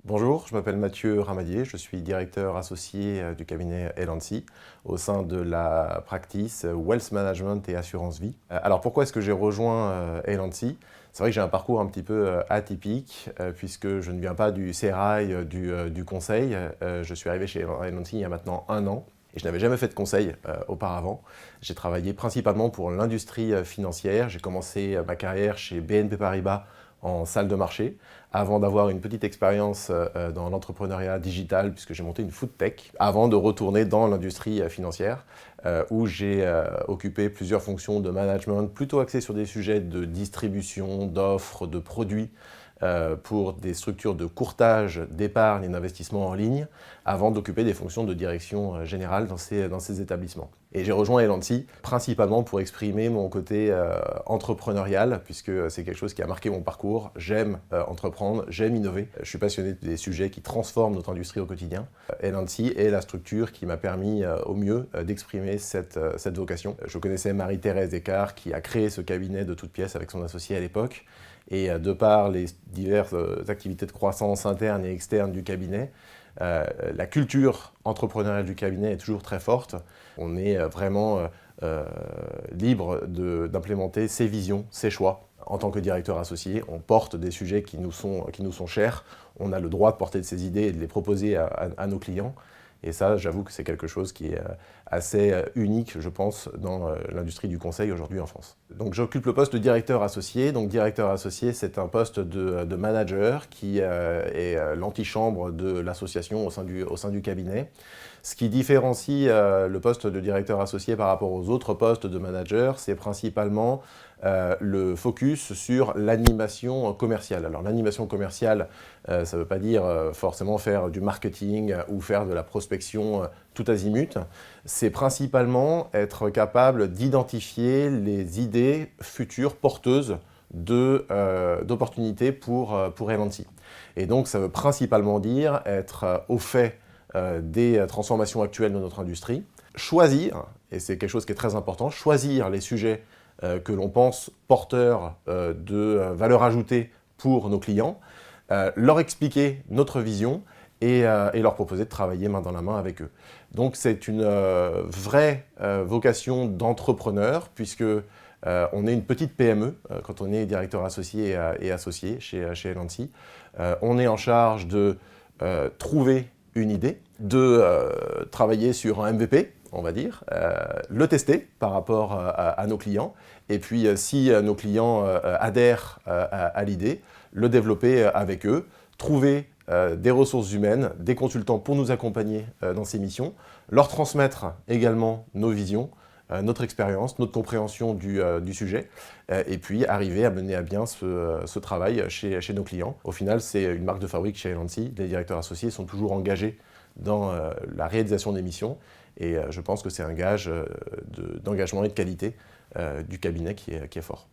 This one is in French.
Bonjour, je m'appelle Mathieu Ramadier, je suis directeur associé du cabinet L&C au sein de la practice Wealth Management et Assurance Vie. Alors pourquoi est-ce que j'ai rejoint L&C? C'est vrai que j'ai un parcours un petit peu atypique puisque je ne viens pas du sérail du conseil. Je suis arrivé chez L&C il y a maintenant 1 an. Et je n'avais jamais fait de conseil auparavant. J'ai travaillé principalement pour l'industrie financière. J'ai commencé ma carrière chez BNP Paribas en salle de marché, avant d'avoir une petite expérience dans l'entrepreneuriat digital, puisque j'ai monté une food tech, avant de retourner dans l'industrie financière, où j'ai occupé plusieurs fonctions de management, plutôt axées sur des sujets de distribution, d'offres, de produits, pour des structures de courtage, d'épargne et d'investissement en ligne, avant d'occuper des fonctions de direction générale dans ces établissements. Et j'ai rejoint L&C principalement pour exprimer mon côté entrepreneurial, puisque c'est quelque chose qui a marqué mon parcours. J'aime entreprendre, j'aime innover. Je suis passionné des sujets qui transforment notre industrie au quotidien. L&C est la structure qui m'a permis au mieux d'exprimer cette vocation. Je connaissais Marie-Thérèse Descartes, qui a créé ce cabinet de toutes pièces avec son associé à l'époque. Et de par les diverses activités de croissance interne et externe du cabinet, la culture entrepreneuriale du cabinet est toujours très forte. On est vraiment libre d'implémenter ses visions, ses choix. En tant que directeur associé, on porte des sujets qui nous sont chers. On a le droit de porter de ces idées et de les proposer à nos clients. Et ça, j'avoue que c'est quelque chose qui est assez unique, je pense, dans l'industrie du conseil aujourd'hui en France. Donc j'occupe le poste de directeur associé. Donc directeur associé, c'est un poste de manager qui est l'antichambre de l'association au sein du cabinet. Ce qui différencie le poste de directeur associé par rapport aux autres postes de manager, c'est principalement le focus sur l'animation commerciale. Alors l'animation commerciale, ça ne veut pas dire forcément faire du marketing ou faire de la prospection tout azimut. C'est principalement être capable d'identifier les idées futures porteuses d'opportunités pour L&C. Et donc ça veut principalement dire être au fait des transformations actuelles de notre industrie, choisir, et c'est quelque chose qui est très important, choisir les sujets que l'on pense porteurs de valeur ajoutée pour nos clients, leur expliquer notre vision et leur proposer de travailler main dans la main avec eux. Donc c'est une vraie vocation d'entrepreneur, puisque on est une petite PME quand on est directeur associé et associé chez L&C. On est en charge de trouver une idée, de travailler sur un MVP, on va dire, le tester par rapport à nos clients, et puis si nos clients adhèrent à l'idée, le développer avec eux, trouver des ressources humaines, des consultants pour nous accompagner dans ces missions, leur transmettre également nos visions, notre expérience, notre compréhension du sujet, et puis arriver à mener à bien ce travail chez nos clients. Au final, c'est une marque de fabrique chez L&C. Les directeurs associés sont toujours engagés dans la réalisation des missions, et je pense que c'est un gage d'engagement et de qualité du cabinet qui est fort.